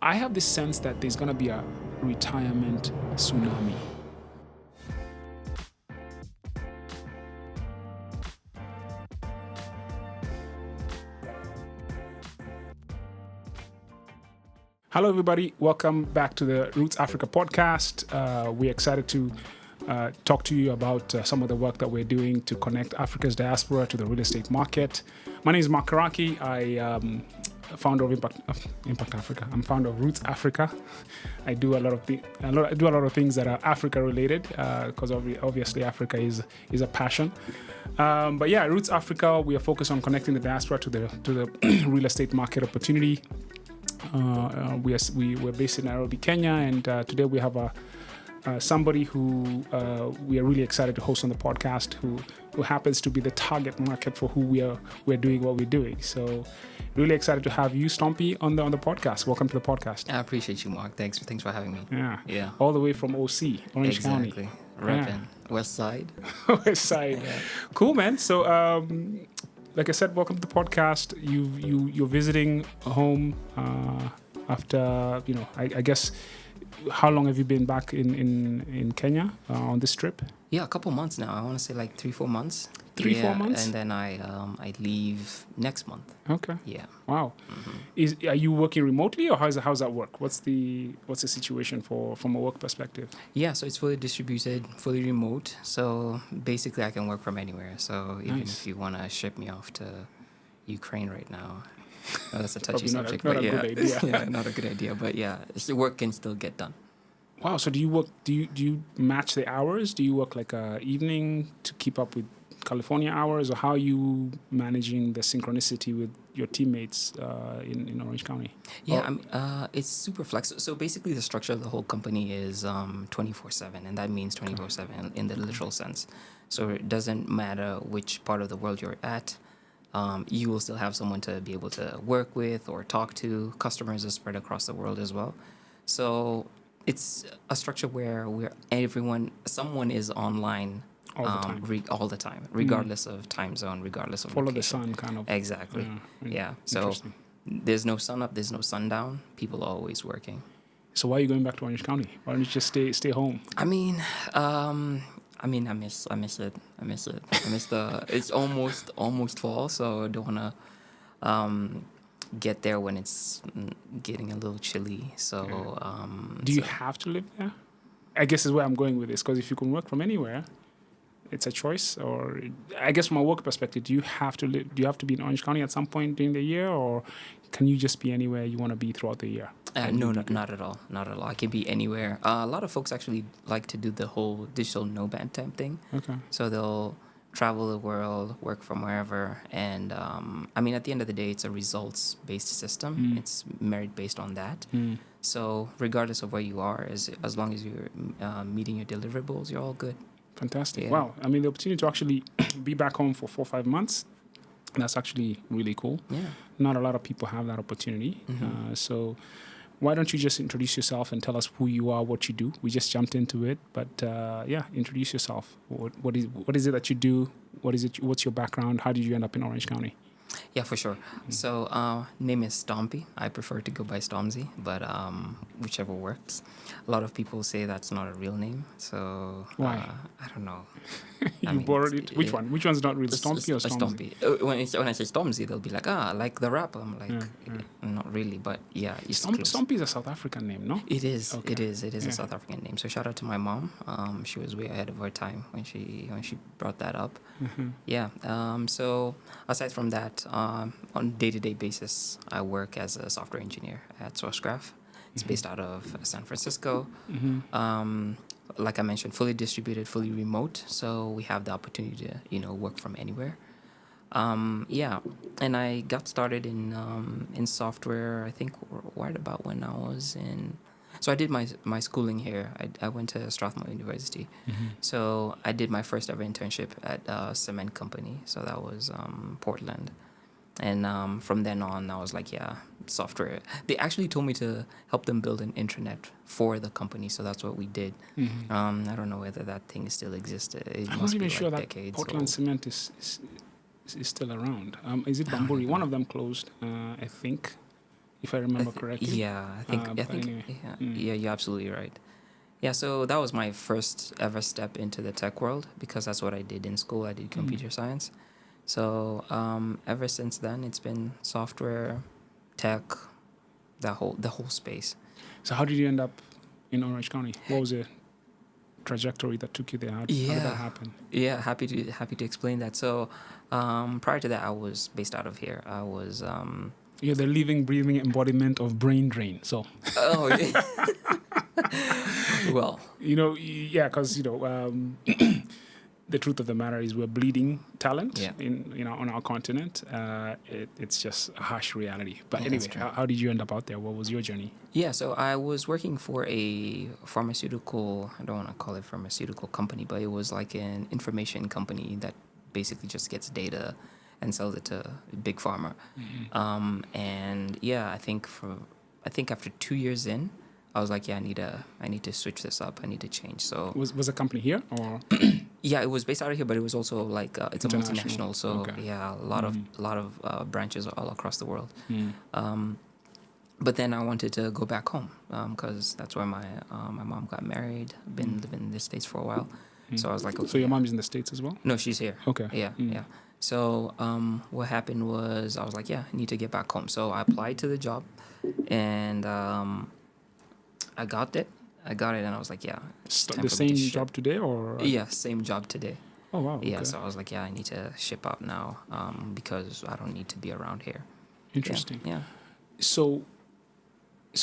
I have this sense that there's going to be a retirement tsunami. Hello, everybody. Welcome back to the Roots Africa podcast. We're excited to talk to you about some of the work that we're doing to connect Africa's diaspora to the real estate market. My name is Mark Karaki. I am founder of Impact Africa. I'm founder of Roots Africa. I do a lot of things that are Africa related because obviously Africa is a passion. But yeah, Roots Africa, we are focused on connecting the diaspora to the real estate market opportunity. We're based in Nairobi, Kenya, and today we have somebody who we are really excited to host on the podcast, who happens to be the target market for who we're doing what we're doing. So, really excited to have you, Stompy, on the podcast. Welcome to the podcast. I appreciate you, Mark. Thanks for having me. Yeah. All the way from OC, Orange County. Exactly. Reppin'. West Side. West Side. Yeah. Cool, man. So, like I said, welcome to the podcast. You're visiting home after, I guess, how long have you been back in Kenya on this trip? Yeah, a couple months now. I want to say like 3-4 months. 4 months? And then I leave next month. Okay. Yeah. Wow. Mm-hmm. Are you working remotely, or how's that work? What's the situation from a work perspective? Yeah, so it's fully distributed, fully remote. So basically, I can work from anywhere. So even if you want to ship me off to Ukraine right now, that's a touchy subject. Not a good idea. Yeah, not a good idea. But yeah, the work can still get done. Wow. So do you work? Do you match the hours? Do you work like a evening to keep up with California hours, or how are you managing the synchronicity with your teammates in Orange County? Yeah, it's super flexible. So basically, the structure of the whole company is 24/7, and that means 24/7 in the literal sense. So it doesn't matter which part of the world you're at. You will still have someone to be able to work with or talk to. Customers are spread across the world as well. So it's a structure where someone is online all the time, regardless of time zone, regardless of follow location. the sun kind of. Exactly. Yeah. So there's no sun up, there's no sundown. People are always working. So why are you going back to Orange County? Why don't you just stay home? I miss it. I miss it's almost fall, so I don't wanna get there when it's getting a little chilly. So do you have to live there? I guess is where I'm going with this, because if you can work from anywhere, it's a choice. Or I guess from a work perspective, do you have to be in Orange County at some point during the year, or can you just be anywhere you want to be throughout the year? No, not at all. Not at all. I can be anywhere. A lot of folks actually like to do the whole digital nomad type thing. Okay. So they'll travel the world, work from wherever, and at the end of the day, it's a results-based system. It's merit-based on that. So regardless of where you are, as long as you're meeting your deliverables, you're all good. Fantastic. Yeah. Wow. The opportunity to actually be back home for 4 or 5 months, that's actually really cool. Yeah. Not a lot of people have that opportunity. So why don't you just introduce yourself and tell us who you are, what you do? We just jumped into it, but introduce yourself. What is it that you do? What's your background? How did you end up in Orange County? Yeah, for sure. So, name is Stompy. I prefer to go by Stormzy, but whichever works. A lot of people say that's not a real name, so why? I don't know. Borrowed it. Which one? Which one's not real? Stompy or Stormzy? When I say Stormzy, they'll be like, like the rap. I'm like, not really, but yeah. Stompy is a South African name, no? It is. Okay. It is a South African name. So shout out to my mom. She was way ahead of her time when she brought that up. Yeah. So aside from that, on a day-to-day basis, I work as a software engineer at SourceGraph. It's based out of San Francisco. Like I mentioned, fully distributed, fully remote. So we have the opportunity to, work from anywhere. And I got started in software, I think, right about when I was in... So I did my schooling here. I went to Strathmore University. So I did my first ever internship at a cement company. So that was Portland. And from then on, I was like, software. They actually told me to help them build an intranet for the company. So that's what we did. I don't know whether that thing still existed. I'm not even sure that Portland Cement is still around. Is it Bamburi? One of them closed, I think. if I remember correctly. Yeah, I think Anyway. yeah, you're absolutely right. Yeah, so that was my first ever step into the tech world because that's what I did in school. I did computer science. So ever since then, it's been software, tech, the whole space. So how did you end up in Orange County? What was the trajectory that took you there? How did that happen? Yeah, happy to explain that. So prior to that, I was based out of here. I was You're the living, breathing embodiment of brain drain. So, oh yeah. Well, yeah, because the truth of the matter is we're bleeding talent on our continent. It's just a harsh reality. But anyway, how did you end up out there? What was your journey? Yeah, so I was working for a pharmaceutical, I don't want to call it pharmaceutical company, but it was like an information company that basically just gets data and sells it to big pharma. And yeah, I think after 2 years in, I was like, yeah, I need to switch this up. I need to change. So was the company here or? Yeah, it was based out of here, but it was also like it's a multinational. So yeah, a lot of branches all across the world. But then I wanted to go back home because that's where my mom got married. Been living in the States for a while, so I was like, okay. So your mom is in the States as well? No, she's here. Okay. Yeah, yeah. So what happened was I was like, yeah, I need to get back home. So I applied to the job, and I got it. And I was like, yeah. The same job today, or? Yeah, same job today. Oh wow. Yeah, okay. so I was like, yeah, I need to ship out now because I don't need to be around here. Interesting. Yeah. So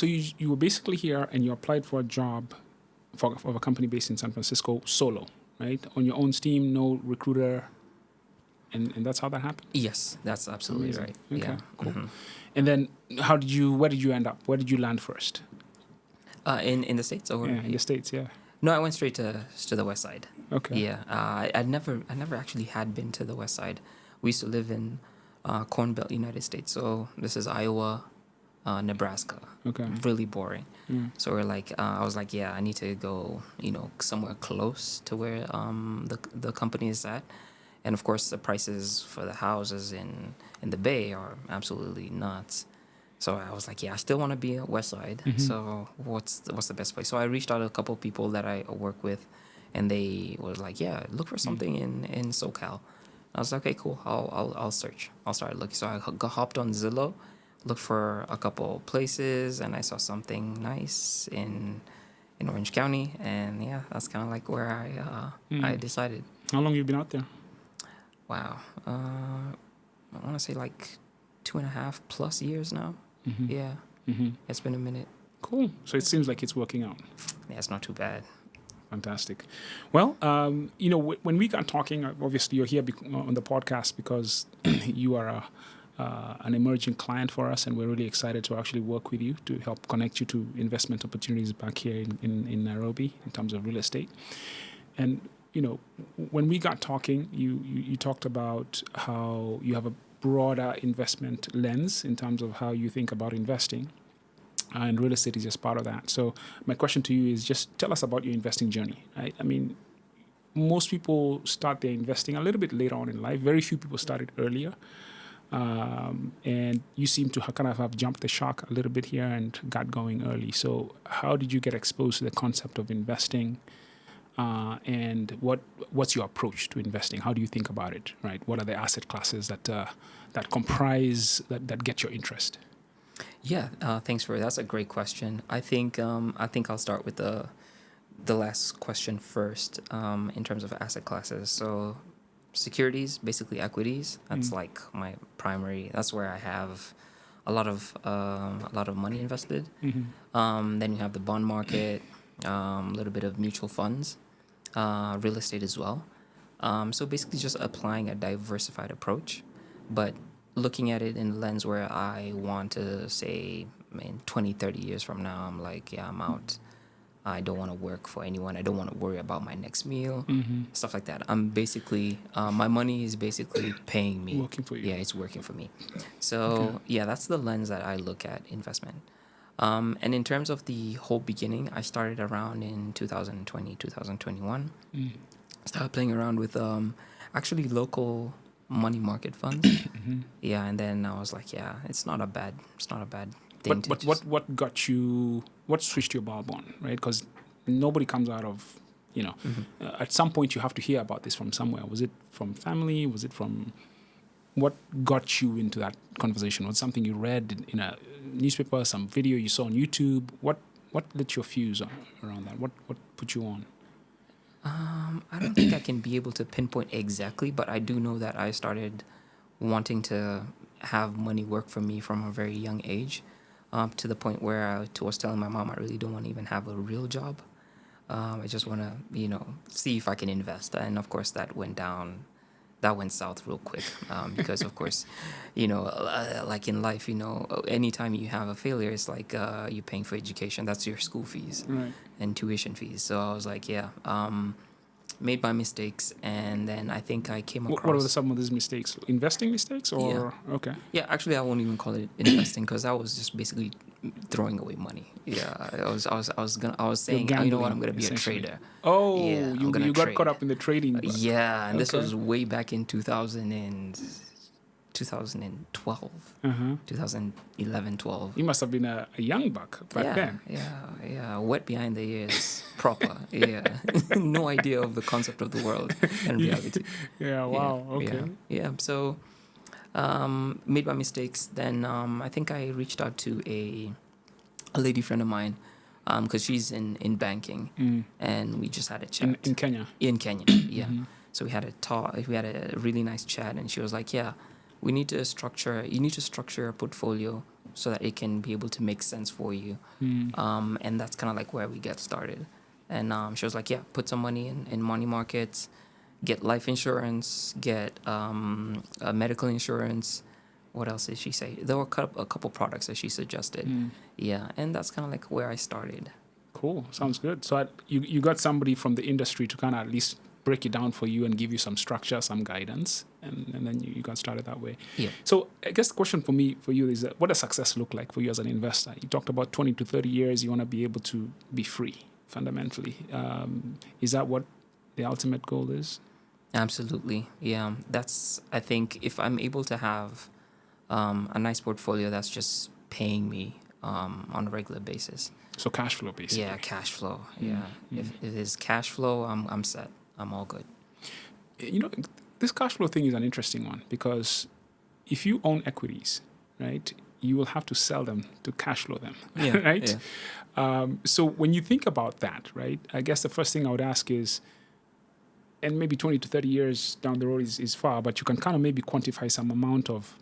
you were basically here and you applied for a job for a company based in San Francisco solo, right? On your own steam, no recruiter, and that's how that happened? Yes, that's absolutely Amazing. right. Okay, Yeah. cool. And then where did you end up? Where did you land first? In the States or in the States, yeah. No, I went straight to the West Side. Okay. Yeah, I never actually had been to the West Side. We used to live in Corn Belt, United States. So this is Iowa, Nebraska. Okay. Really boring. So we're like, I was like, yeah, I need to go, somewhere close to where the company is at. And of course, the prices for the houses in the Bay are absolutely nuts. So I was like, yeah, I still want to be at West Side. So what's the best place? So I reached out to a couple of people that I work with, and they was like, yeah, look for something in SoCal. I was like, okay, cool. I'll search. I'll start looking. So I hopped on Zillow, looked for a couple places, and I saw something nice in Orange County, and yeah, that's kind of like where I decided. How long have you been out there? Wow, I want to say like 2.5+ years now. Yeah, it's been a minute. Cool. So it seems like it's working out. Yeah, it's not too bad. Fantastic. Well, when we got talking, obviously you're here on the podcast because you are an emerging client for us, and we're really excited to actually work with you to help connect you to investment opportunities back here in Nairobi in terms of real estate. And when we got talking, you talked about how you have a broader investment lens in terms of how you think about investing, and real estate is just part of that. So my question to you is just tell us about your investing journey, right? I mean, most people start their investing a little bit later on in life. Very few people started earlier. And you seem to kind of have jumped the shark a little bit here and got going early. So how did you get exposed to the concept of investing? And what's your approach to investing? How do you think about it, right? What are the asset classes that comprise, that get your interest? Yeah, thanks for that's a great question. I think I'll start with the last question first in terms of asset classes. So securities, basically equities. That's like my primary. That's where I have a lot of money invested. Then you have the bond market, a little bit of mutual funds, real estate as well. So basically just applying a diversified approach, but looking at it in the lens where I want to say in 20, 30 years from now, I'm like, yeah, I'm out. I don't want to work for anyone. I don't want to worry about my next meal, stuff like that. I'm basically, my money is basically paying me. Working for you. Yeah, it's working for me. So yeah, that's the lens that I look at investment. And in terms of the whole beginning, I started around in 2020, 2021. Started playing around with actually local money market funds. Yeah, and then I was like, yeah, it's not a bad But what got you? What switched your bulb on, right? Because nobody comes out of, at some point you have to hear about this from somewhere. Was it from family? Was it from what got you into that conversation? Was it something you read in a newspaper, some video you saw on YouTube? What lit your fuse around that? What put you on? I don't think I can be able to pinpoint exactly, but I do know that I started wanting to have money work for me from a very young age, to the point where I was telling my mom I really don't want to even have a real job. I just want to, see if I can invest. And of course, that went south real quick, because of course, like in life, anytime you have a failure, it's like you're paying for education. That's your school fees and tuition fees. So I was like, made my mistakes, and then I think I came across. What were some of these mistakes? Investing mistakes, or okay? Yeah, actually, I won't even call it investing, because I was just basically throwing away money. Yeah, I was saying, gambling, you know what, I'm gonna be a trader. Oh, yeah, you got caught up in the trading. Yeah, and this was way back in 2012, 2011, 12. You must have been a young buck back then. Yeah, wet behind the ears, proper. Yeah, no idea of the concept of the world and reality. Yeah, wow, okay. Yeah. So, made my mistakes. Then I think I reached out to a lady friend of mine, because she's in banking, and we just had a chat. In Kenya? In Kenya, yeah. So we had a talk. We had a really nice chat, and she was like, you need to structure a portfolio so that it can be able to make sense for you. And that's kind of like where we get started. And she was like, put some money in money markets, get life insurance, get medical insurance. What else did she say? There were a couple products that she suggested. Yeah, and that's kind of like where I started. Cool. Sounds good. So you got somebody from the industry to kind of at least break it down for you and give you some structure, some guidance, and then you got started that way. Yeah. So I guess the question for you is, what does success look like for you as an investor? You talked about 20 to 30 years, you want to be able to be free, fundamentally. Is that what the ultimate goal is? Absolutely. Yeah. That's, I think, if I'm able to have a nice portfolio that's just paying me on a regular basis. So cash flow, basically. Yeah, cash flow. Yeah. If it is cash flow, I'm set. I'm all good. This cash flow thing is an interesting one, because if you own equities, right, you will have to sell them to cash flow them, right? Yeah. So when you think about that, right, I guess the first thing I would ask is, and maybe 20 to 30 years down the road is far, but you can kind of maybe quantify some amount of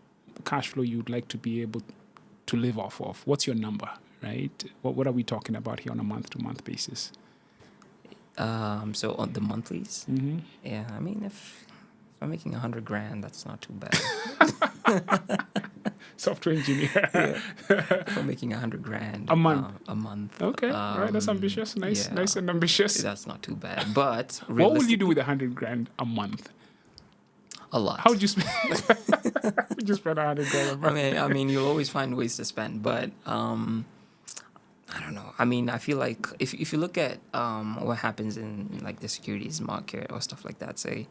cash flow you'd like to be able to live off of. What's your number, right? What are we talking about here on a month-to-month basis? So on the monthlies, yeah. I mean, if I'm making $100,000, that's not too bad. Software engineer. If I'm making $100,000 a month. Okay, all right. That's ambitious. Nice and ambitious. That's not too bad. But what would you do with $100,000 a month? A lot. How would you spend? Would you spend $100,000 a month? I mean, you'll always find ways to spend, but I don't know. I mean, I feel like if you look at what happens in like the securities market or stuff like that, say,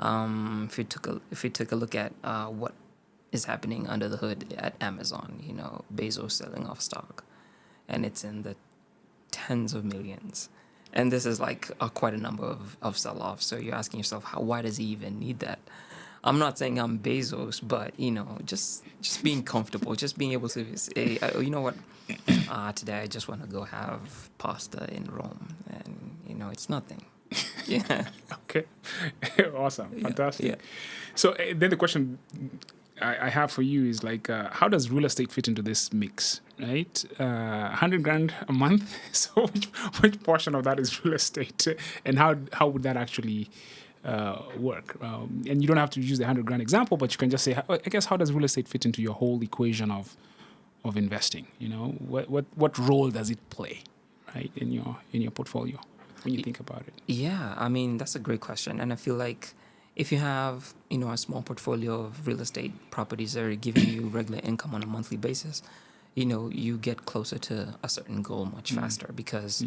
if you took a look at what is happening under the hood at Amazon, Bezos selling off stock, and it's in the tens of millions, and this is like quite a number of sell-offs. So you're asking yourself, why does he even need that? I'm not saying I'm Bezos, but just being comfortable, just being able to say, you know what, today I just want to go have pasta in Rome, and it's nothing. Yeah. Okay. Awesome. Fantastic. Yeah. So then the question I have for you is like, how does real estate fit into this mix, right? $100,000 a month. So which portion of that is real estate, and how would that actually work? And you don't have to use the $100,000 example, but you can just say, I guess, how does real estate fit into your whole equation of investing? What role does it play, right, in your portfolio when you think about it? Yeah, I mean, that's a great question, and I feel like if you have a small portfolio of real estate properties that are giving you regular income on a monthly basis, you get closer to a certain goal much faster, because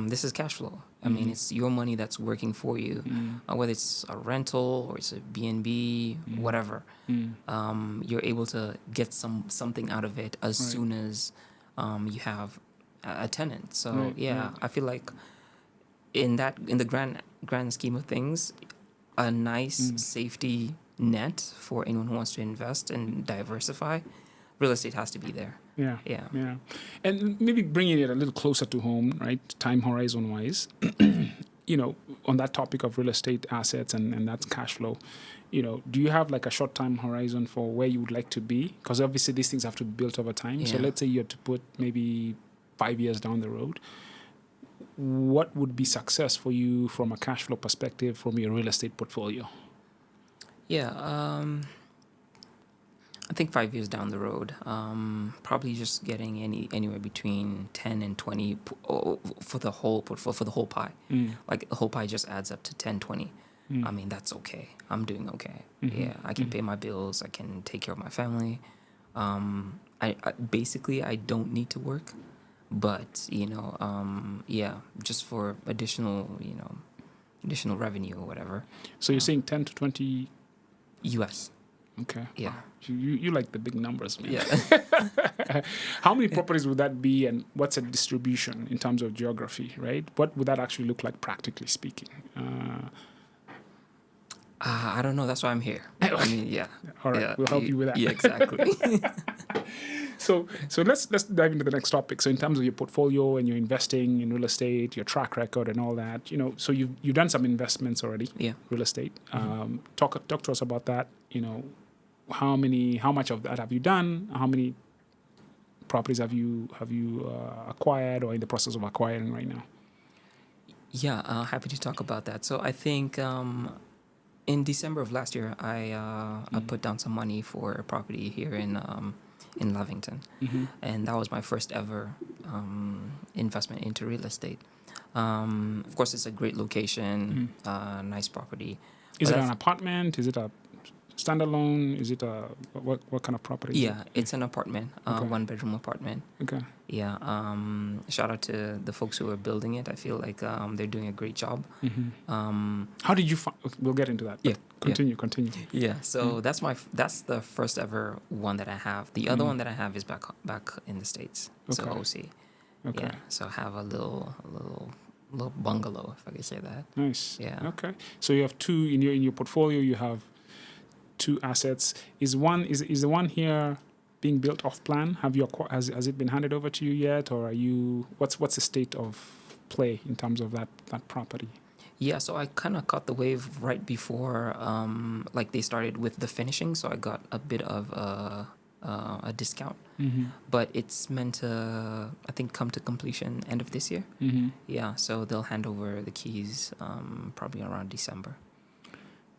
this is cash flow. I mean, it's your money that's working for you, whether it's a rental or it's a B&B, whatever. You're able to get something out of it as soon as you have a tenant. So I feel like in the grand scheme of things, a nice safety net for anyone who wants to invest and diversify, real estate has to be there. Yeah. And maybe bringing it a little closer to home, right? Time horizon wise, on that topic of real estate assets and that's cash flow, do you have like a short time horizon for where you would like to be? Because obviously these things have to be built over time. So let's say you had to put maybe 5 years down the road. What would be success for you from a cash flow perspective from your real estate portfolio? I think 5 years down the road, probably just getting anywhere between 10 and 20 for the whole portfolio, for the whole pie. Like the whole pie just adds up to 10, 20. I mean, that's okay. I'm doing okay. I can pay my bills. I can take care of my family. I basically, I don't need to work, but, just for additional revenue or whatever. So you're saying 10 to 20 US. Okay. Yeah. Wow. You like the big numbers, man. Yeah. How many properties would that be, and what's a distribution in terms of geography, right? What would that actually look like, practically speaking? I don't know. That's why I'm here. I mean, yeah. All right. We'll help you with that. Yeah, exactly. So let's dive into the next topic. So in terms of your portfolio and your investing in real estate, your track record and all that, so you've done some investments already. Yeah. Real estate. Talk to us about that. How much of that have you done? How many properties have you acquired or in the process of acquiring right now? Yeah, happy to talk about that. So I think in December of last year, I put down some money for a property here in Lavington, and that was my first ever investment into real estate. Of course, it's a great location, nice property. Is it an apartment? Is it a standalone? Is it what kind of property? Yeah, it's an apartment, 1-bedroom apartment. Okay. Yeah. Shout out to the folks who are building it. I feel like they're doing a great job. How did you find? We'll get into that. Continue. Yeah. So that's the first ever one that I have. The other one that I have is back in the States. So OC. Okay. Yeah. So I have a little bungalow, if I could say that. Nice. Yeah. Okay. So you have two in your portfolio. You have 2 assets. Is the one here being built off plan? Has it been handed over to you yet, or are you? What's the state of play in terms of that property? Yeah, so I kind of caught the wave right before, they started with the finishing, so I got a bit of a discount. But it's meant to, I think, come to completion end of this year. Yeah, so they'll hand over the keys probably around December.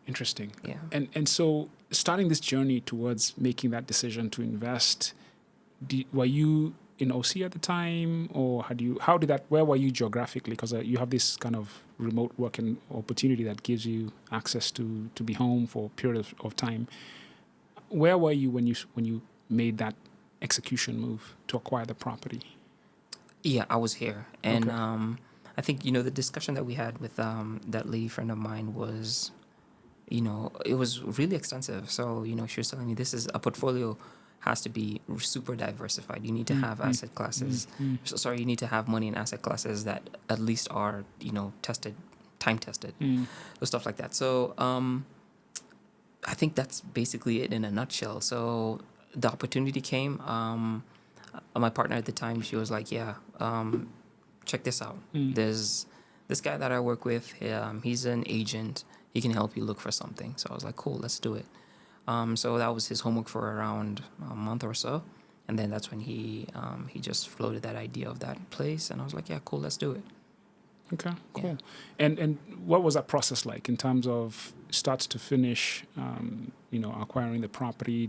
Interesting. Yeah. And so starting this journey towards making that decision to invest, were you in OC at the time, or where were you geographically? Because you have this kind of remote working opportunity that gives you access to be home for a period of time. Where were you when you made that execution move to acquire the property? Yeah, I was here. And I think, the discussion that we had with that lady friend of mine was, it was really extensive. So, she was telling me this is a portfolio has to be super diversified. You need to have asset classes. You need to have money in asset classes that at least are, time tested, or stuff like that. So I think that's basically it in a nutshell. So the opportunity came. My partner at the time, she was like, check this out. There's this guy that I work with. He's an agent. He can help you look for something. So I was like, cool, let's do it. So that was his homework for around a month or so. And then that's when he just floated that idea of that place. And I was like, yeah, cool, let's do it. Okay, cool. Yeah. And what was that process like in terms of start to finish, acquiring the property?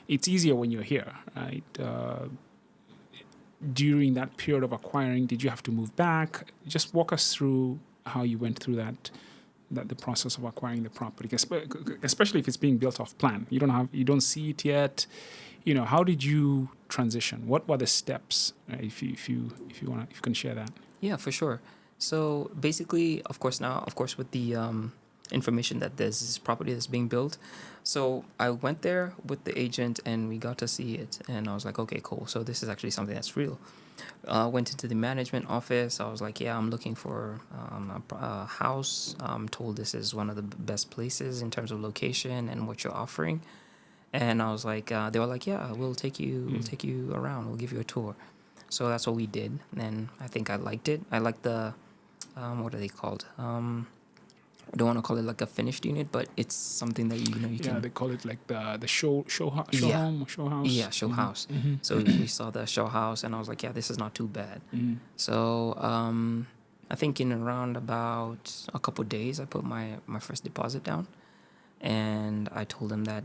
It's easier when you're here, right? During that period of acquiring, did you have to move back? Just walk us through how you went through the process of acquiring the property, especially if it's being built off plan. You don't see it yet. How did you transition? What were the steps? If you can share that. Yeah, for sure. So basically, of course, with the information that there's this property that's being built, so I went there with the agent and we got to see it, and I was like, okay, cool. So this is actually something that's real. Went into the management office. I was like, yeah, I'm looking for a house. I'm told this is one of the best places in terms of location and what you're offering. And I was like, they were like, yeah, we'll take you around. We'll give you a tour. So that's what we did, and I think I liked it. I liked the, what are they called? I don't want to call it like a finished unit, but it's something that you can. Yeah, they call it like the show home or show house. Yeah, show house. Mm-hmm. So we saw the show house, and I was like, yeah, this is not too bad. So I think in around about a couple of days, I put my first deposit down, and I told them that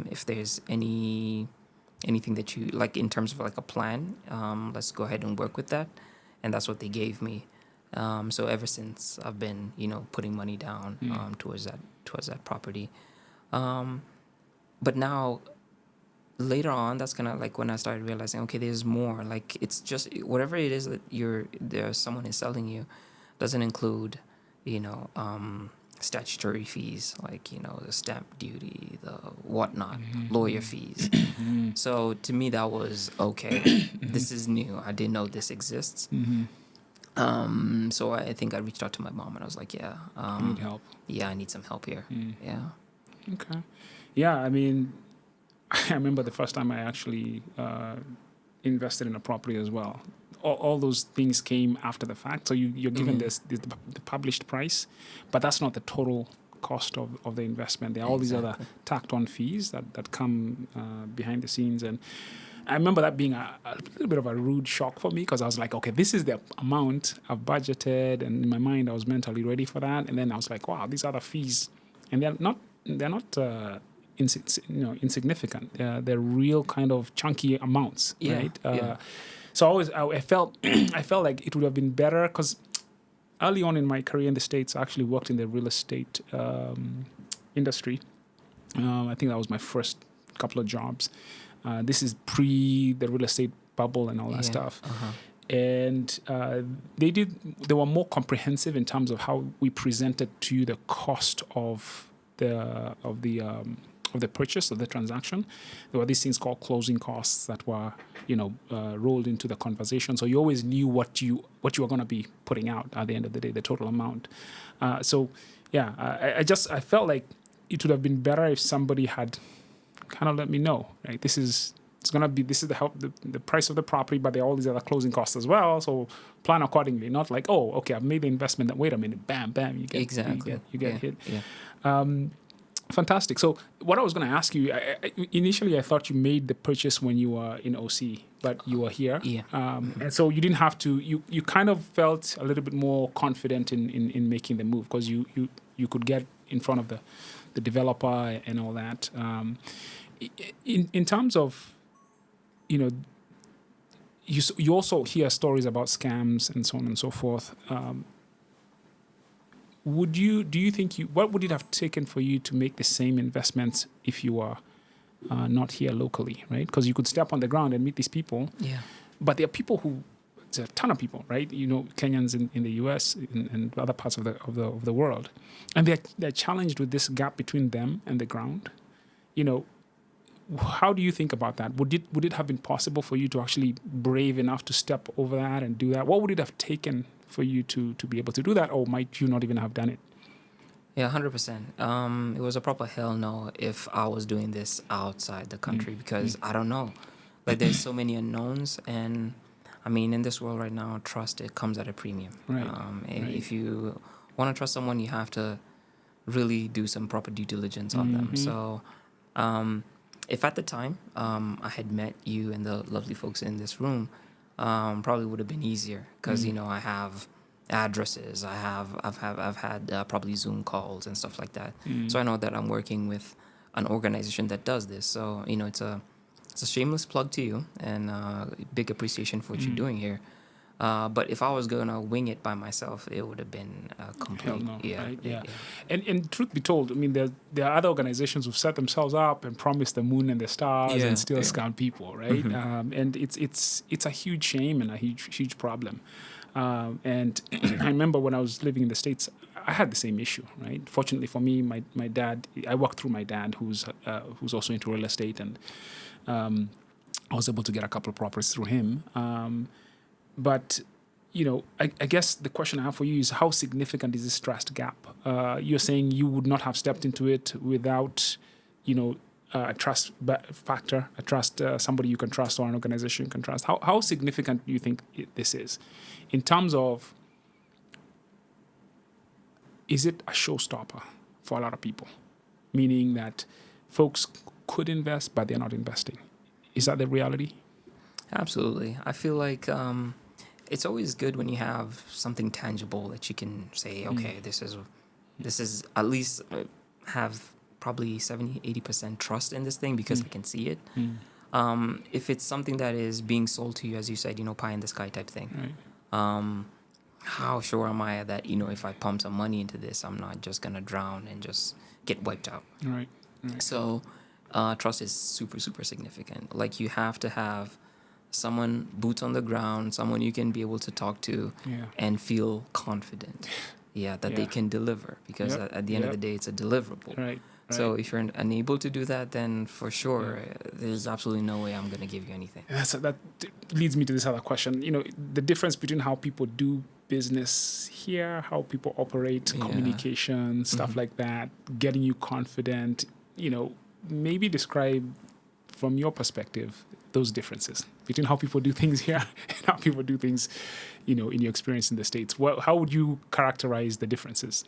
if there's anything that you like in terms of like a plan, let's go ahead and work with that, and that's what they gave me. So ever since I've been, putting money down towards that property. But now, later on, that's kind of like when I started realizing, okay, there's more. Like it's just whatever it is that someone is selling you, doesn't include, statutory fees like the stamp duty, the whatnot, lawyer fees. So to me, that was okay. This is new. I didn't know this exists. So I think I reached out to my mom and I was like, yeah, I need help. Yeah, I need some help here. Yeah. Okay. Yeah, I mean, I remember the first time I actually invested in a property as well. All those things came after the fact. So you're given the published price, but that's not the total cost of the investment. There are all these other tacked on fees that come behind the scenes. And I remember that being a little bit of a rude shock for me because I was like, okay, this is the amount I've budgeted, and in my mind I was mentally ready for that. And then I was like, wow, these other fees, and they're not insignificant. They're real kind of chunky amounts, right? So I felt like it would have been better because early on in my career in the States, I actually worked in the real estate industry. I think that was my first couple of jobs. This is pre the real estate bubble and all that stuff. And they were more comprehensive in terms of how we presented to you the cost of the purchase of the transaction. There were these things called closing costs that were rolled into the conversation. So you always knew what you were going to be putting out at the end of the day, the total amount. I felt like it would have been better if somebody had kind of let me know, right? This is the price of the property, but there are all these other closing costs as well. So plan accordingly. Not like, oh, okay, I've made the investment. Wait a minute, bam, you get hit. Yeah. Fantastic. So what I was going to ask you, initially I thought you made the purchase when you were in OC, but you were here. Yeah. And so you didn't have to. You kind of felt a little bit more confident in making the move because you could get in front of the developer and all that. In terms of, you also hear stories about scams and so on and so forth. What would it have taken for you to make the same investments if you were not here locally, right? Because you could step on the ground and meet these people. Yeah. But there are people it's a ton of people, right? Kenyans in the US and other parts of the world. And they're challenged with this gap between them and the ground. How do you think about that? Would it have been possible for you to actually brave enough to step over that and do that? What would it have taken for you to be able to do that, or might you not even have done it? Yeah, 100%. It was a proper hell no if I was doing this outside the country because I don't know. Like there's so many unknowns, and I mean in this world right now, trust it comes at a premium. Right. If you want to trust someone, you have to really do some proper due diligence on them. So, if at the time I had met you and the lovely folks in this room, probably would have been easier because I have addresses, I've had probably Zoom calls and stuff like that. So I know that I'm working with an organization that does this. So it's a shameless plug to you and big appreciation for what you're doing here. But if I was going to wing it by myself, it would have been a complete... Hell no, yeah, right? yeah. And truth be told, I mean, there are other organizations who've set themselves up and promised the moon and the stars and still scam people, right? And it's a huge shame and a huge problem. And I remember when I was living in the States, I had the same issue, right? Fortunately for me, my dad, I worked through my dad, who's also into real estate, and I was able to get a couple of properties through him. But I guess the question I have for you is, how significant is this trust gap? You're saying you would not have stepped into it without, a trust factor, a trust, somebody you can trust, or an organization you can trust. How significant do you think this is, in terms of, is it a showstopper for a lot of people? Meaning that folks could invest, but they're not investing. Is that the reality? Absolutely. I feel like it's always good when you have something tangible that you can say, okay, this is at least have probably 70-80% trust in this thing because I can see it. If it's something that is being sold to you, as you said, pie in the sky type thing, Right. How sure am I that, if I pump some money into this, I'm not just going to drown and just get wiped out? Right. So trust is super, super significant. Like, you have to have someone, boots on the ground, someone you can be able to talk to and feel confident, that they can deliver. Because at the end of the day, it's a deliverable. Right. So if you're unable to do that, then for sure, there's absolutely no way I'm going to give you anything. That leads me to this other question. The difference between how people do business here, how people operate, communication, stuff like that, getting you confident, maybe describe from your perspective those differences between how people do things here and how people do things, in your experience in the States. How would you characterize the differences?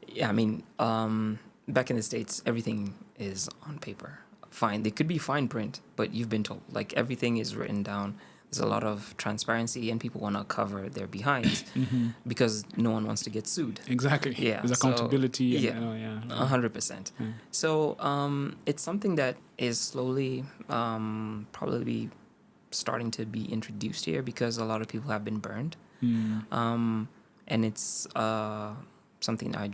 Yeah, I mean, back in the States, everything is on paper. Fine. They could be fine print, but you've been told, like, everything is written down. There's a lot of transparency, and people want to cover their behinds because no one wants to get sued. Exactly. Yeah. There's accountability. So, 100%. So it's something that is slowly probably starting to be introduced here because a lot of people have been burned. And it's something I'm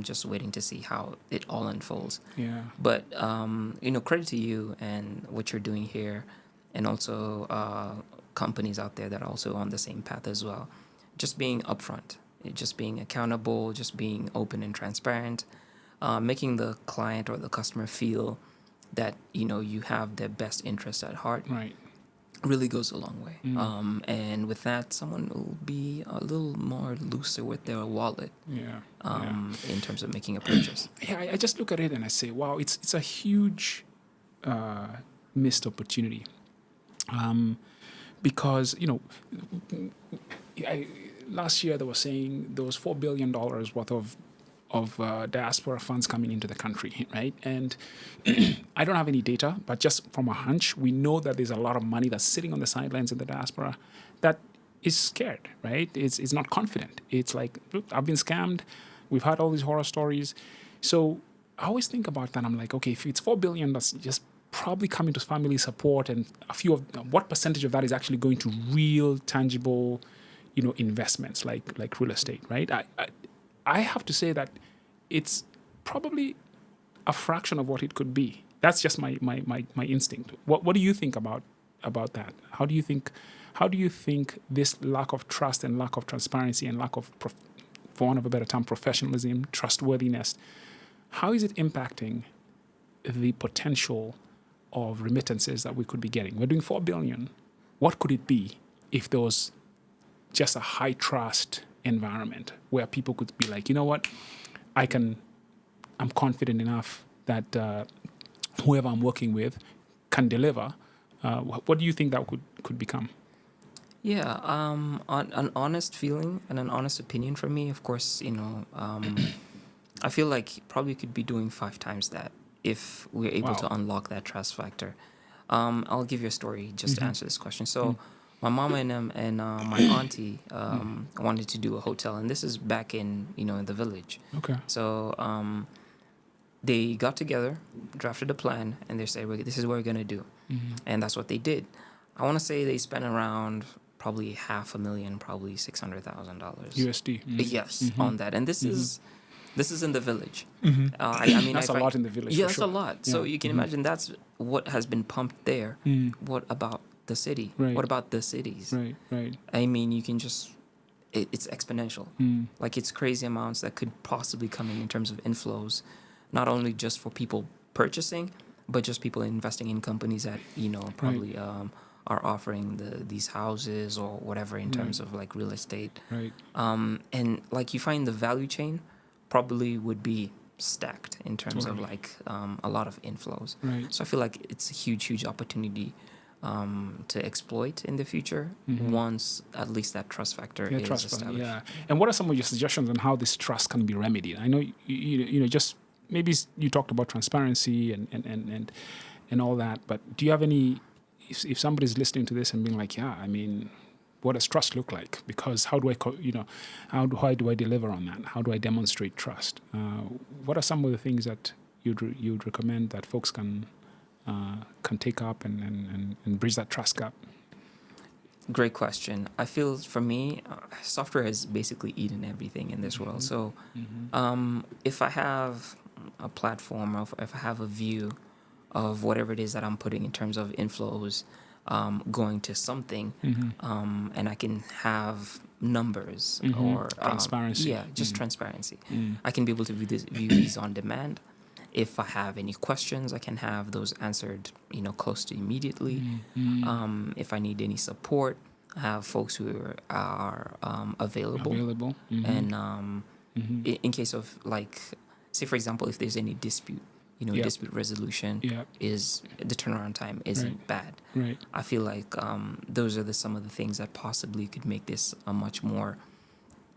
just waiting to see how it all unfolds. Yeah. But credit to you and what you're doing here, and also companies out there that are also on the same path as well. Just being upfront, just being accountable, just being open and transparent, making the client or the customer feel that you have their best interest at heart. Right. Really goes a long way. And with that, someone will be a little more looser with their wallet. In terms of making a purchase. I just look at it and I say, wow, it's a huge missed opportunity. Because last year they were saying there was $4 billion worth of diaspora funds coming into the country, right? And I don't have any data, but just from a hunch, we know that there's a lot of money that's sitting on the sidelines in the diaspora that is scared, right? It's not confident. It's like, I've been scammed. We've had all these horror stories. So I always think about that. I'm like, okay, if it's $4 billion, that's just probably coming to family support, and a few of what percentage of that is actually going to real, tangible, investments like real estate, right? I have to say that it's probably a fraction of what it could be. That's just my instinct. What do you think about that? How do you think this lack of trust and lack of transparency and lack of, for want of a better term, professionalism, trustworthiness, how is it impacting the potential of remittances that we could be getting? We're doing $4 billion. What could it be if there was just a high trust environment where people could be like, you know what, I'm confident enough that whoever I'm working with can deliver. What do you think that could become? Yeah, an honest feeling and an honest opinion from me, of course, I feel like probably could be doing 5 times that if we're able to unlock that trust factor. I'll give you a story just to answer this question. So my mama and my auntie wanted to do a hotel, and this is back in the village. Okay. So they got together, drafted a plan, and they said, this is what we're gonna do, and that's what they did. I want to say they spent around probably $500,000, probably $600,000 USD. Yes, on that. And this is in the village. I mean, That's a lot in the village. Yeah, for that's sure. a lot. So you can imagine that's what has been pumped there. What about the city? Right. What about the cities? Right. I mean, you can just it's exponential. Like it's crazy amounts that could possibly come in terms of inflows, not only just for people purchasing, but just people investing in companies that probably are offering these houses or whatever in terms of like real estate. Right. And like you find the value chain probably would be stacked in terms of like a lot of inflows. Right. So I feel like it's a huge opportunity to exploit in the future once at least that trust factor is established. Yeah. And what are some of your suggestions on how this trust can be remedied? I know just maybe you talked about transparency and all that, but do you have any? If somebody's listening to this and being like, yeah, I mean, what does trust look like? Because how do I deliver on that? How do I demonstrate trust? What are some of the things that you'd recommend that folks can take up and bridge that trust gap? Great question. I feel for me, software has basically eaten everything in this world. So if I have a platform, or if I have a view of whatever it is that I'm putting in terms of inflows going to something, and I can have numbers or transparency. Just transparency. I can be able to view these on demand. If I have any questions, I can have those answered, close to immediately. If I need any support, I have folks who are available. And in case of like, say for example, if there's any dispute, dispute resolution is the turnaround time isn't bad. Right. I feel like those are some of the things that possibly could make this a much more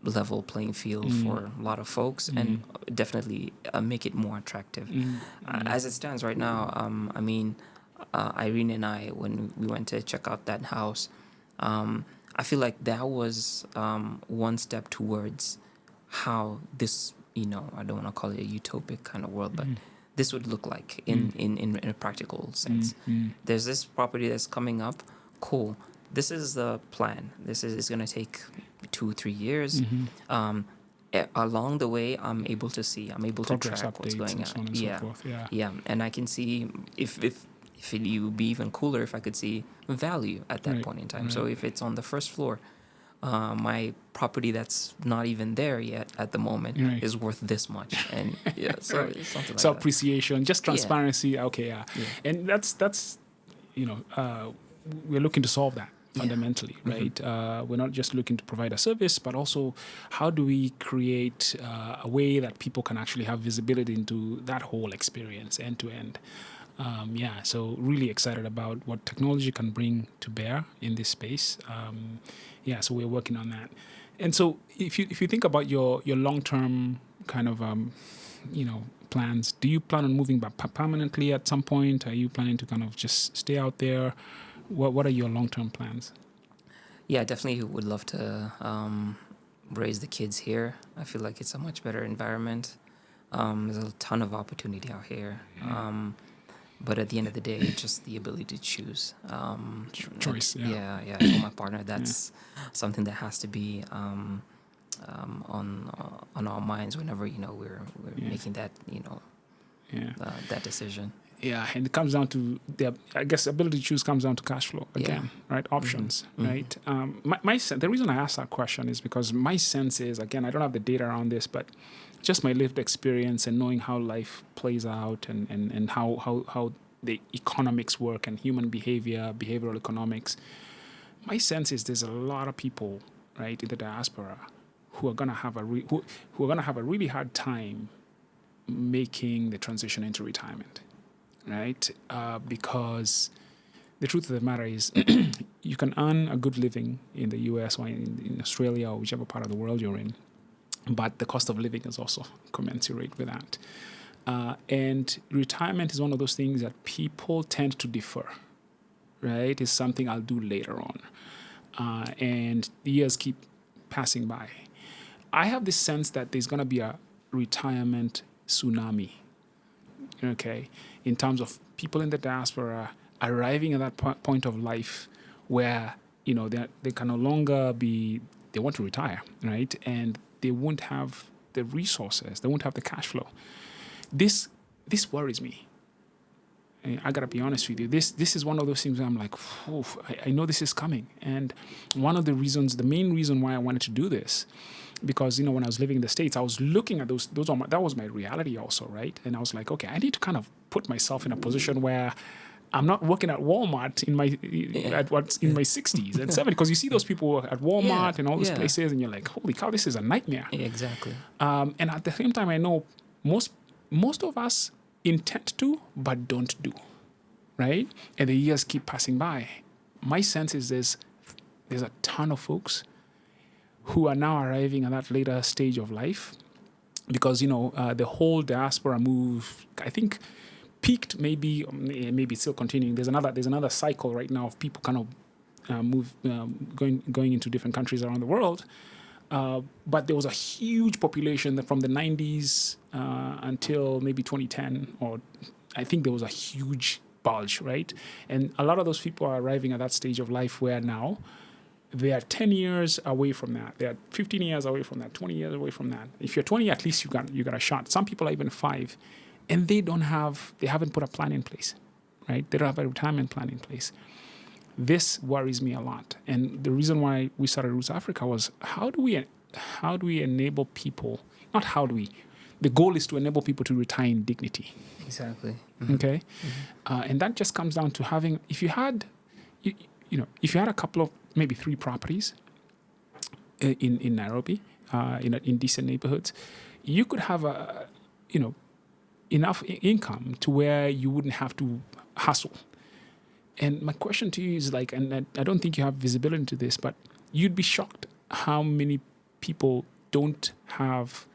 level playing field for a lot of folks and definitely make it more attractive. As it stands right now, I mean, Irene and I, when we went to check out that house, I feel like that was one step towards how this, I don't want to call it a utopic kind of world, but this would look like in a practical sense. There's this property that's coming up. Cool. This is the plan. This is going to take 2-3 years. Along the way, I'm able to track what's going on. So on and so forth. And I can see if it would be even cooler if I could see value at that point in time. So if it's on the first floor, my property that's not even there yet at the moment is worth this much, and so it's something like so that. Appreciation, just transparency. And that's we're looking to solve that fundamentally, right? We're not just looking to provide a service, but also how do we create a way that people can actually have visibility into that whole experience end to end. So really excited about what technology can bring to bear in this space. So we're working on that. And so if you think about your long-term kind of plans, do you plan on moving back permanently at some point? Are you planning to kind of just stay out there? What are your long-term plans? Yeah, definitely would love to raise the kids here. I feel like it's a much better environment. There's a ton of opportunity out here. But at the end of the day, just the ability to choose. Choice, For my partner, that's something that has to be on our minds whenever we're making that that decision. Yeah, and it comes down to ability to choose comes down to cash flow again, right? Options, right? My the reason I asked that question is because my sense is, again, I don't have the data around this, but just my lived experience and knowing how life plays out and how the economics work and human behavior, behavioral economics. My sense is there's a lot of people, right, in the diaspora who are gonna have a really hard time making the transition into retirement. Right? Because the truth of the matter is you can earn a good living in the US or in Australia or whichever part of the world you're in, but the cost of living is also commensurate with that. And retirement is one of those things that people tend to defer, right? It's something I'll do later on. And the years keep passing by. I have this sense that there's going to be a retirement tsunami, okay, in terms of people in the diaspora arriving at that point of life where they can no longer be. They want to retire, right? And they won't have the resources. They won't have the cash flow. This worries me. I gotta be honest with you. This is one of those things where I'm like, I know this is coming. And one of the main reason why I wanted to do this, because when I was living in the States, I was looking at those that was my reality also, right? And I was like, okay, I need to kind of put myself in a position where I'm not working at Walmart in my 60s and 70s, because you see those people at Walmart and all these places, and you're like, holy cow, this is a nightmare. Exactly. And at the same time, I know most of us intend to, but don't do, right? And the years keep passing by. My sense is there's a ton of folks who are now arriving at that later stage of life, because the whole diaspora move, I think, peaked. Maybe it's still continuing. There's another cycle right now of people kind of going into different countries around the world. But there was a huge population from the 90s until maybe 2010, or I think there was a huge bulge, right? And a lot of those people are arriving at that stage of life where now they are 10 years away from that. They are 15 years away from that, 20 years away from that. If you're 20, at least you got a shot. Some people are even 5, and they haven't put a plan in place, right? They don't have a retirement plan in place. This worries me a lot. And the reason why we started Roots Africa was how do we enable people, not how do we, the goal is to enable people to retire in dignity. Exactly. Mm-hmm. Okay. Mm-hmm. And that just comes down to having, if you had a couple of, maybe 3 properties in Nairobi, in decent neighborhoods, you could have enough income to where you wouldn't have to hustle. And my question to you is like, and I don't think you have visibility into this, but you'd be shocked how many people don't have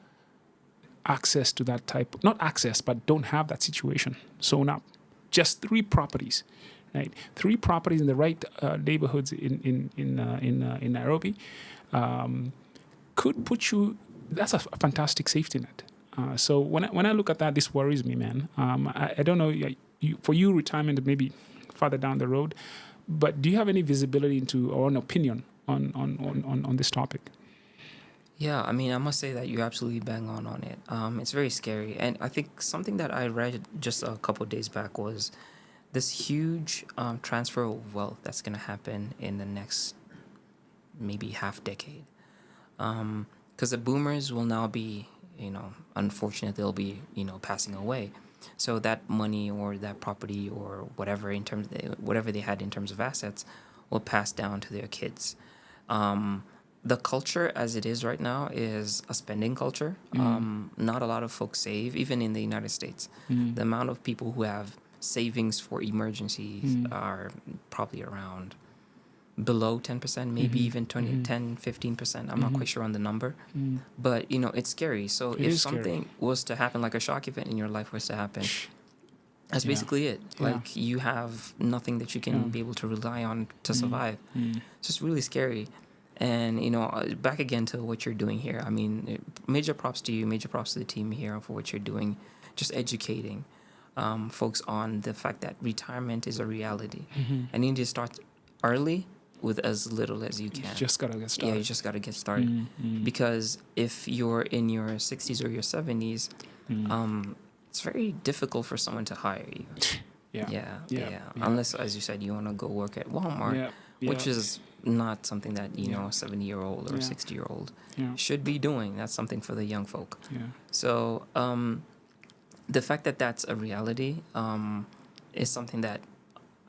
access to that type, not access, but don't have that situation sewn up. Just 3 properties, right? 3 properties in the right neighborhoods in Nairobi could put you. That's a fantastic safety net. So when I look at that, this worries me, man. I don't know. For you, retirement maybe farther down the road, but do you have any visibility into or an opinion on this topic? Yeah, I mean, I must say that you're absolutely bang on it. It's very scary. And I think something that I read just a couple of days back was this huge transfer of wealth that's going to happen in the next maybe half decade. Because the boomers will now be, unfortunately, they'll be, passing away. So that money or that property or whatever whatever they had in terms of assets will pass down to their kids. The culture as it is right now is a spending culture. Not a lot of folks save, even in the United States. The amount of people who have savings for emergencies are probably around below 10%, maybe even 10, 15%. I'm not quite sure on the number. But, it's scary. So if something was to happen, like a shock event in your life was to happen, that's basically it. Like, you have nothing that you can be able to rely on to survive. It's just really scary. And, back again to what you're doing here. I mean, major props to you, major props to the team here for what you're doing, just educating folks on the fact that retirement is a reality. And you need to start early with as little as you can. You just got to get started. Yeah, you just got to get started. Because if you're in your 60s or your 70s, it's very difficult for someone to hire you. Yeah. Unless, as you said, you want to go work at Walmart, which is not something that, a 70-year-old or a 60-year-old should be doing. That's something for the young folk. So the fact that that's a reality is something that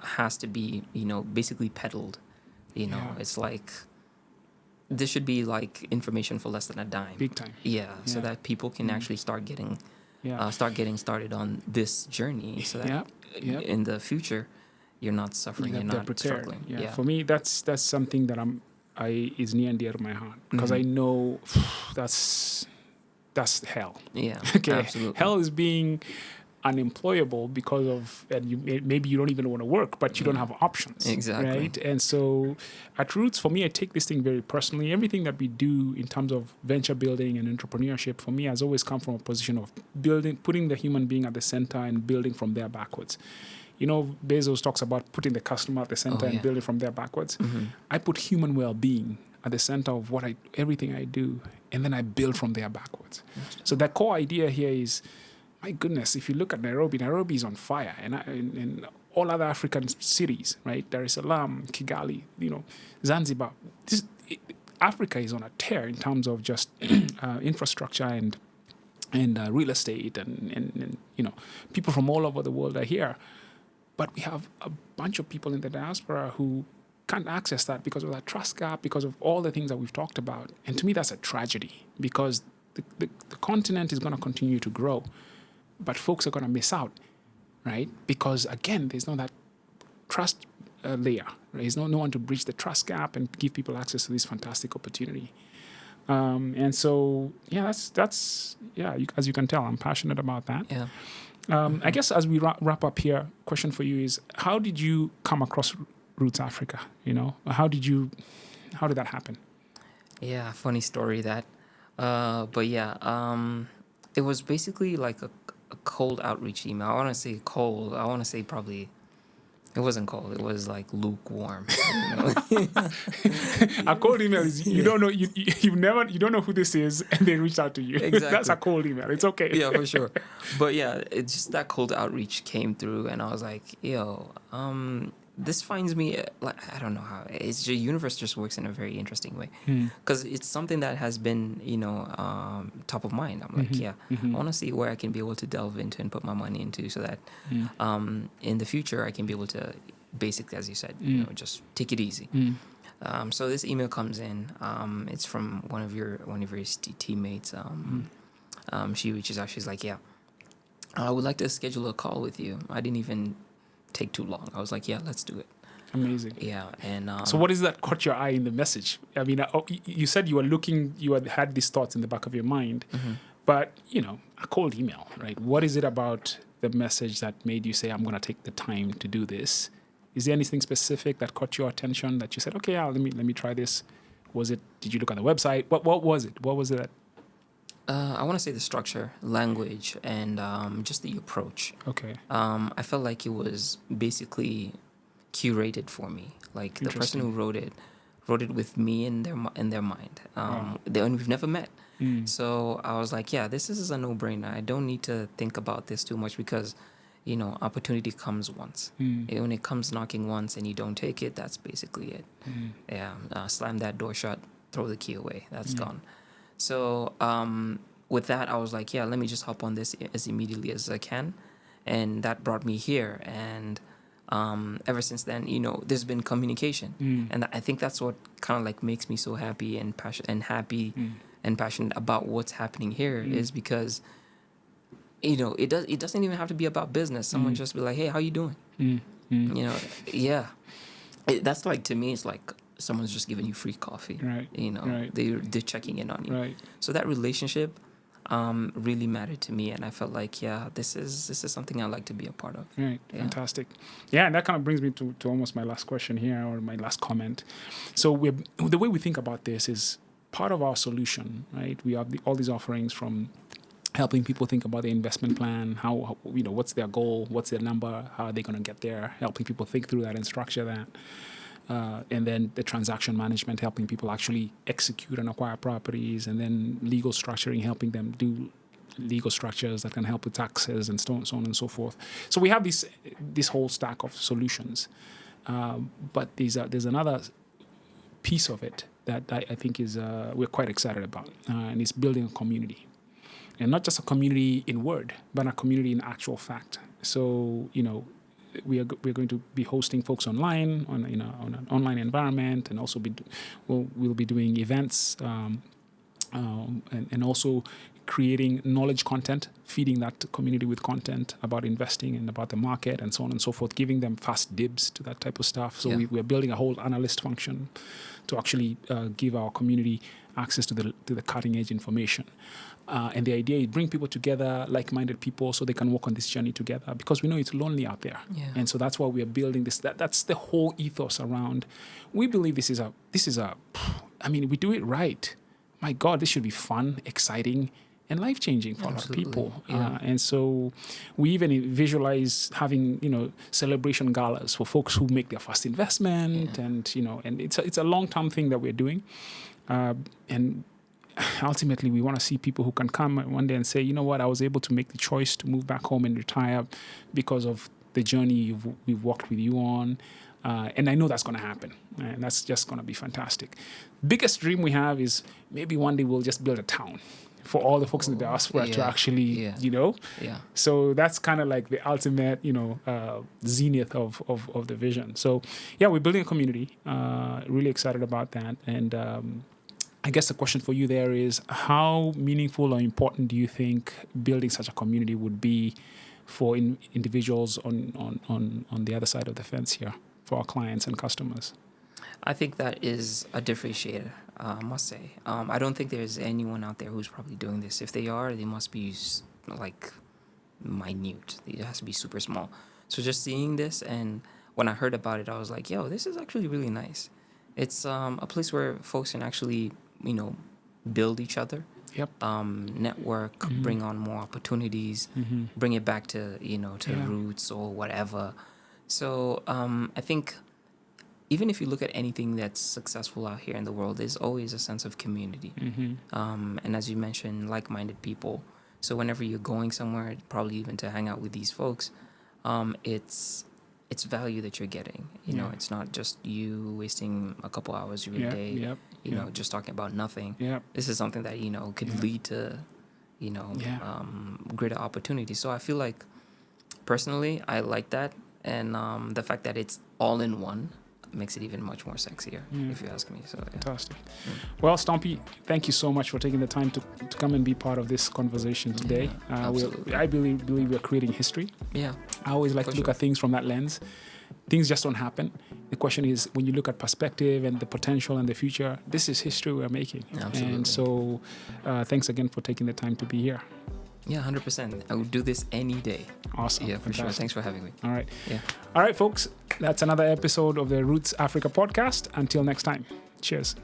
has to be, basically peddled. It's like this should be like information for less than a dime. Big time. So that people can actually start getting started on this journey, so that in the future you're not suffering, you're not struggling. For me, that's something that is near and dear to my heart, because I know that's hell. Okay. Absolutely. Hell is being unemployable because of, and maybe you don't even want to work, but you don't have options. Exactly. Right? And so at Roots, for me, I take this thing very personally. Everything that we do in terms of venture building and entrepreneurship, for me, has always come from a position of putting the human being at the center and building from there backwards. Bezos talks about putting the customer at the center and building from there backwards. I put human well-being at the center of everything I do, and then I build from there backwards. So the core idea here is, my goodness, if you look at Nairobi is on fire, and all other African cities, right? Dar es Salaam, Kigali, Zanzibar. Africa is on a tear in terms of just infrastructure and real estate, and people from all over the world are here. But we have a bunch of people in the diaspora who can't access that because of that trust gap, because of all the things that we've talked about. And to me, that's a tragedy, because the continent is going to continue to grow, but folks are going to miss out, right? Because, again, there's no that trust layer. Right? There's no one to bridge the trust gap and give people access to this fantastic opportunity. And so, that's as you can tell, I'm passionate about that. Yeah. I guess as we wrap up here, question for you is, how did you come across Roots Africa? How did that happen? Yeah, funny story that. But it was basically like a cold outreach email. I want to say cold. I want to say probably it wasn't cold. It was like lukewarm. A cold email is you don't know you don't know who this is, and they reached out to you. Exactly. That's a cold email. It's okay. Yeah, for sure. But it's just that cold outreach came through, and I was like, this finds me like, I don't know how. It's the universe just works in a very interesting way, because it's something that has been top of mind. I'm like, I want to see where I can be able to delve into and put my money into, so that in the future I can be able to basically, as you said, just take it easy. So this email comes in. It's from one of your teammates. She reaches out. She's like, I would like to schedule a call with you. I didn't even take too long. I was like, let's do it. Amazing. Yeah. And so what is that caught your eye in the message? I mean, you said you had these thoughts in the back of your mind, but a cold email, right? What is it about the message that made you say, I'm going to take the time to do this? Is there anything specific that caught your attention that you said, okay, let me try this? Did you look on the website? What was it? What was it that? I want to say the structure, language, and just the approach. Okay. I felt like it was basically curated for me. Like, the person who wrote it with me in their mind. And we've never met. So I was like, this is a no-brainer. I don't need to think about this too much, because opportunity comes once. When it comes knocking once and you don't take it, that's basically it. Slam that door shut, throw the key away. That's gone. So with that, I was like, let me just hop on this as immediately as I can. And that brought me here. And ever since then, there's been communication. And I think that's what kind of like makes me so happy and passionate about what's happening here, is because, it doesn't even have to be about business. Someone just be like, hey, how you doing? That's like, to me, it's like someone's just giving you free coffee. Right. Right. They're checking in on you. Right. So that relationship really mattered to me, and I felt like, this is something I'd like to be a part of. Right. Fantastic. Yeah, and that kind of brings me to almost my last question here, or my last comment. So the way we think about this is part of our solution, right? We have all these offerings, from helping people think about their investment plan, how what's their goal, what's their number, how are they going to get there, helping people think through that and structure that. And then the transaction management, helping people actually execute and acquire properties, and then legal structuring, helping them do legal structures that can help with taxes and so on and so forth. So we have this whole stack of solutions, but there's another piece of it that I think is we're quite excited about, and it's building a community, and not just a community in word, but a community in actual fact. So we're going to be hosting folks online on an online environment, and also we'll be doing events, and also creating knowledge content, feeding that community with content about investing and about the market and so on and so forth, giving them fast dibs to that type of stuff. So we're building a whole analyst function to actually give our community access to the cutting edge information. And the idea is bring people together, like-minded people, so they can walk on this journey together, because we know it's lonely out there. Yeah. And so that's why we are building this. That's the whole ethos around. We believe this is a. I mean, we do it right. My God, this should be fun, exciting, and life-changing for a lot of people. Yeah. And so we even visualize having, celebration galas for folks who make their first investment, and it's a long-term thing that we're doing. And ultimately, we want to see people who can come one day and say, you know what, I was able to make the choice to move back home and retire because of the journey we've walked with you on. And I know that's going to happen. And that's just going to be fantastic. Biggest dream we have is maybe one day we'll just build a town for all the folks in the diaspora to actually, So that's kind of like the ultimate, zenith of the vision. So, we're building a community. Really excited about that. And I guess the question for you there is, how meaningful or important do you think building such a community would be for individuals on the other side of the fence here, for our clients and customers? I think that is a differentiator, I must say. I don't think there's anyone out there who's probably doing this. If they are, they must be like minute. It has to be super small. So just seeing this, and when I heard about it, I was like, yo, this is actually really nice. It's a place where folks can actually, build each other. Yep. Network, bring on more opportunities, bring it back to, roots or whatever. So I think even if you look at anything that's successful out here in the world, there's always a sense of community. And as you mentioned, like-minded people. So whenever you're going somewhere, probably even to hang out with these folks, it's value that you're getting. It's not just you wasting a couple hours of your day, just talking about nothing. This is something that, could lead to, greater opportunities. So I feel like, personally, I like that. And the fact that it's all in one makes it even much more sexier, if you ask me. So fantastic. Well, Stompy, thank you so much for taking the time to come and be part of this conversation today. I believe we're creating history. I always like to look at things from that lens. Things just don't happen. The question is, when you look at perspective and the potential and the future, this is history we're making. Absolutely. And so thanks again for taking the time to be here. Yeah, 100%. I would do this any day. Awesome. Yeah, for sure. Thanks for having me. All right. Yeah. All right, folks. That's another episode of the Roots Africa podcast. Until next time. Cheers.